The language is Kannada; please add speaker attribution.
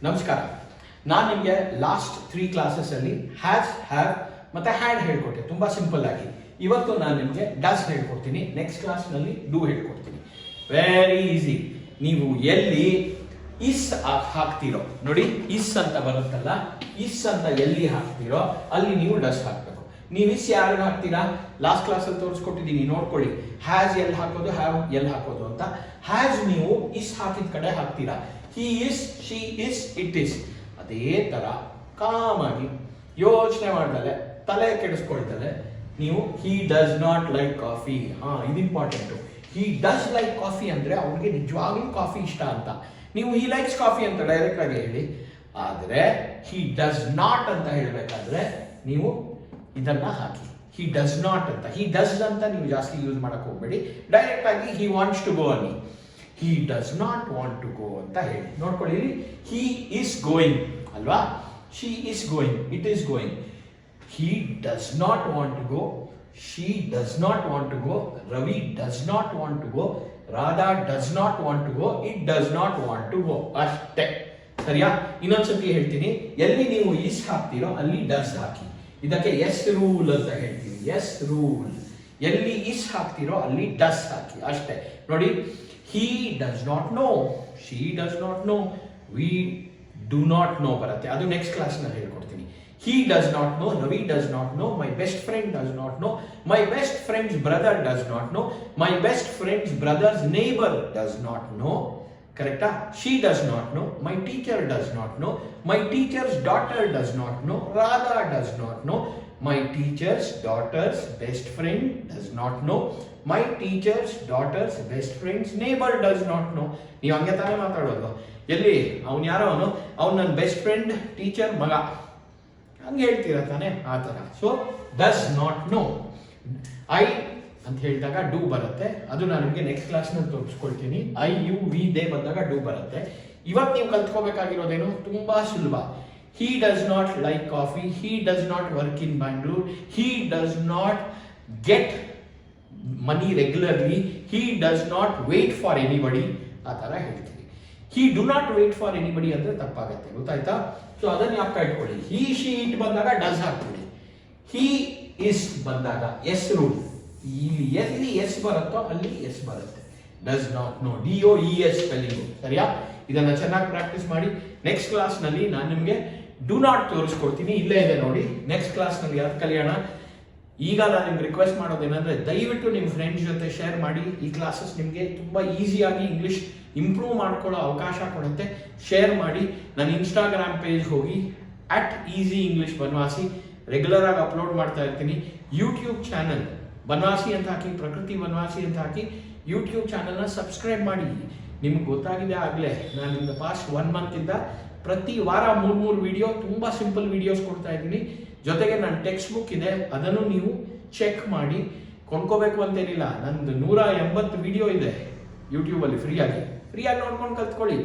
Speaker 1: ನಮಸ್ಕಾರ. ನಾನು ನಿಮಗೆ ಲಾಸ್ಟ್ 3 ಕ್ಲಾಸಸ್ಸಲ್ಲಿ ಹ್ಯಾಸ್, ಹ್ಯಾವ್ ಮತ್ತು ಹ್ಯಾಡ್ ಹೇಳ್ಕೊಟ್ಟೆ ತುಂಬ ಸಿಂಪಲ್ ಆಗಿ. ಇವತ್ತು ನಾನು ನಿಮಗೆ ಡಸ್ ಹೇಳ್ಕೊಡ್ತೀನಿ, ನೆಕ್ಸ್ಟ್ ಕ್ಲಾಸ್ನಲ್ಲಿ ಡೂ ಹೇಳ್ಕೊಡ್ತೀನಿ. Very easy. ನೀವು ಎಲ್ಲಿ ಇಸ್ ಹಾಕ್ತಿರೋ ನೋಡಿ, ಇಸ್ ಅಂತ ಬರುತ್ತಲ್ಲ, ಇಸ್ ಅಂತ ಎಲ್ಲಿ ಹಾಕ್ತಿರೋ ಅಲ್ಲಿ ನೀವು ಡಸ್ ಹಾಕಬೇಕು. ನೀವು ಇಸ್ ಯಾರಿಗೆ ಹಾಕ್ತೀರಾ? ಲಾಸ್ಟ್ ಕ್ಲಾಸಲ್ಲಿ ತೋರಿಸ್ಕೊಟ್ಟಿದ್ದೀನಿ, ನೋಡ್ಕೊಳ್ಳಿ. ಹ್ಯಾಸ್ ಎಲ್ಲಿ ಹಾಕೋದು, ಹ್ಯಾವ್ ಎಲ್ಲಿ ಹಾಕೋದು ಅಂತ. ಹ್ಯಾಸ್ ನೀವು ಇಸ್ ಹಾಕಿದ ಕಡೆ ಹಾಕ್ತೀರಾ. He is, she is, it is. ಅದೇ ತರ ಕಾಮಾಗಿ ಯೋಚನೆ ಮಾಡ್ದಲೆ, ತಲೆ ಕೆಡಿಸ್ಕೊಳ್ತಲೆ ನೀವು he does not like coffee. ಇದು important. He does like coffee ಅಂದ್ರೆ ಅವ್ರಿಗೆ ನಿಜವಾಗ್ಲೂ ಕಾಫಿ ಇಷ್ಟ ಅಂತ. ನೀವು ಹಿ ಲೈಕ್ಸ್ ಕಾಫಿ ಅಂತ ಡೈರೆಕ್ಟ್ ಆಗಿ ಹೇಳಿ. ಆದರೆ ಹಿ ಡಸ್ ನಾಟ್ ಅಂತ ಹೇಳಬೇಕಾದ್ರೆ ನೀವು ಇದನ್ನ ಹಾಕಿ, ಹಿ ಡಸ್ ನಾಟ್ ಅಂತ. ಹಿ ಡಸ್ ಅಂತ ನೀವು ಜಾಸ್ತಿ ಯೂಸ್ ಮಾಡಕ್ ಹೋಗ್ಬೇಡಿ, ಡೈರೆಕ್ಟ್ ಆಗಿ ಹಿ ವಾಂಟ್ಸ್ ಟು ಗೋ ಅನ್ನಿ. He does not want to go ಅಂತ ಹೇಳಿ. ನೋಡ್ಕೊಳ್ಳಿ, ಹಿ ಇಸ್ ಗೋಯಿಂಗ್ ಅಲ್ವಾ, she is going, it is going. He does not want to go, she does not want to go, Ravi does not want to go, Radha does not want to go, it does not want to go. ಅಷ್ಟೇ, ಸರಿಯಾ? ಇನ್ನೊಂದ್ಸತಿ ಹೇಳ್ತೀನಿ, ಎಲ್ಲಿ ನೀವು ಇಸ್ ಹಾಕ್ತೀರೋ ಅಲ್ಲಿ ಡಸ್ ಹಾಕಿ. ಇದಕ್ಕೆ ಎಸ್ ರೂಲ್ ಅಂತ ಹೇಳ್ತೀವಿ. S rule. ಎಲ್ಲಿ ಇಸ್ ಹಾಕ್ತಿರೋ ಅಲ್ಲಿ ಡಸ್ ಹಾಕಿ, ಅಷ್ಟೇ. ನೋಡಿ, he does not know, she does not know, we do not know ಬರುತ್ತೆ. ಅದು ನೆಕ್ಸ್ಟ್ ಕ್ಲಾಸ್ ನಲ್ಲಿ ಹೇಳ್ಕೊಡ್ತೀನಿ. He does not know, Ravi does not know, my best friend does not know, my best friend's brother does not know, my best friend's brother's neighbor does not know. ಕರೆಕ್ಟಾ? She does not know, my teacher does not know, my teacher's daughter does not know, Radha does not know, my teacher's daughter's best friend does not know, my teacher's daughter's best friend's neighbor does not know. ನೀವು ಹಂಗೆ ತಾನೇ ಮಾತಾಡೋದು. ಎಲ್ಲಿ ಅವ್ನು ಯಾರೋ ಅವ್ನು ನನ್ನ ಬೆಸ್ಟ್ ಫ್ರೆಂಡ್ ಟೀಚರ್ ಮಗ ಹಂಗೆ ಹೇಳ್ತೀರ ತಾನೆ, ಆ ಥರ. So does not know. I ಅಂತ ಹೇಳಿದಾಗ ಡೂ ಬರುತ್ತೆ. ಅದು ನಾನು ನಿಮಗೆ ನೆಕ್ಸ್ಟ್ ಕ್ಲಾಸ್ನಲ್ಲಿ ತೋರಿಸ್ಕೊಳ್ತೀನಿ. ಐ, ಯು, ವಿ, ದೇ ಬಂದಾಗ ಡೂ ಬರುತ್ತೆ. ಇವತ್ತು ನೀವು ಕಲ್ತ್ಕೋಬೇಕಾಗಿರೋದೇನು ತುಂಬಾ ಸುಲಭ. He does not like coffee, he does not work in Bangalore, he does not get money regularly, he does not wait for anybody. ಆ ಥರ ಹೇಳ್ತೀವಿ. he do not wait for anybody ಅಂದ್ರೆ ತಪ್ಪಾಗತ್ತೆ, ಗೊತ್ತಾಯ್ತಾ? ಸೊ ಅದನ್ನ ಯಾಕೆ ಇಟ್ಕೊಳ್ಳಿ. he, she, it ಬಂದಾಗ ಡಸ್ ಹಾಕ್ಬಿಡಿ. he is ಬಂದಾಗ ಎಸ್ ರೂಲ್. ಇಲ್ಲಿ ಎಲ್ಲಿ ಎಸ್ ಬರುತ್ತೋ ಅಲ್ಲಿ ಎಸ್ ಬರುತ್ತೆ. Does not know, DOES spelling, ಸರಿಯಾ? ಇದನ್ನ ಚೆನ್ನಾಗಿ ಪ್ರಾಕ್ಟೀಸ್ ಮಾಡಿ. ನೆಕ್ಸ್ಟ್ ಕ್ಲಾಸ್ ನಲ್ಲಿ ನಾನು ನಿಮಗೆ ಡೂ ನಾಟ್ ತೋರಿಸ್ಕೊಡ್ತೀನಿ. ಇಲ್ಲೇ ಇದೆ ನೋಡಿ. ನೆಕ್ಸ್ಟ್ ಕ್ಲಾಸ್ ನಲ್ಲಿ ಯಾರು ಕಲಿಯೋಣ. ಈಗ ನಾನು ನಿಮ್ಗೆ ರಿಕ್ವೆಸ್ಟ್ ಮಾಡೋದೇನಂದ್ರೆ, ದಯವಿಟ್ಟು ನಿಮ್ಮ ಫ್ರೆಂಡ್ಸ್ ಜೊತೆ ಶೇರ್ ಮಾಡಿ. ಈ ಕ್ಲಾಸಸ್ ನಿಮಗೆ ತುಂಬಾ ಈಸಿಯಾಗಿ ಇಂಗ್ಲಿಷ್ ಇಂಪ್ರೂವ್ ಮಾಡ್ಕೊಳ್ಳೋ ಅವಕಾಶ ಕೊಡುತ್ತೆ. ಶೇರ್ ಮಾಡಿ. ನನ್ನ ಇನ್ಸ್ಟಾಗ್ರಾಮ್ ಪೇಜ್ ಹೋಗಿ @easy English ಬನ್ವಾಸಿ ರೆಗ್ಯುಲರ್ ಆಗಿ ಅಪ್ಲೋಡ್ ಮಾಡ್ತಾ ಇರ್ತೀನಿ. ಯೂಟ್ಯೂಬ್ ಚಾನಲ್ ಬನ್ವಾಸಿ ಅಂತ ಹಾಕಿ, ಪ್ರಕೃತಿ ಬನ್ವಾಸಿ ಅಂತ ಹಾಕಿ ಯೂಟ್ಯೂಬ್ ಚಾನಲ್ನ ಸಬ್ಸ್ಕ್ರೈಬ್ ಮಾಡಿ. ನಿಮ್ಗೆ ಗೊತ್ತಾಗಿದೆ ಆಗಲೇ, ನಾನು ಇನ್ ದ ಪಾಸ್ಟ್ 1 ಮಂತ್ ಇಂದ ಪ್ರತಿ ವಾರ 3 ವಿಡಿಯೋ, ತುಂಬಾ ಸಿಂಪಲ್ ವಿಡಿಯೋಸ್ ಕೊಡ್ತಾ ಇದ್ದೀನಿ. ಜೊತೆಗೆ ನನ್ನ ಟೆಕ್ಸ್ಟ್ ಬುಕ್ ಇದೆ, ಅದನ್ನು ನೀವು ಚೆಕ್ ಮಾಡಿ. ಕೊಂಡ್ಕೋಬೇಕು ಅಂತೇನಿಲ್ಲ, ನಂದು 180 ವಿಡಿಯೋ ಇದೆ ಯೂಟ್ಯೂಬಲ್ಲಿ ಫ್ರೀಯಾಗಿ ನೋಡ್ಕೊಂಡು ಕಲ್ತ್ಕೊಳ್ಳಿ.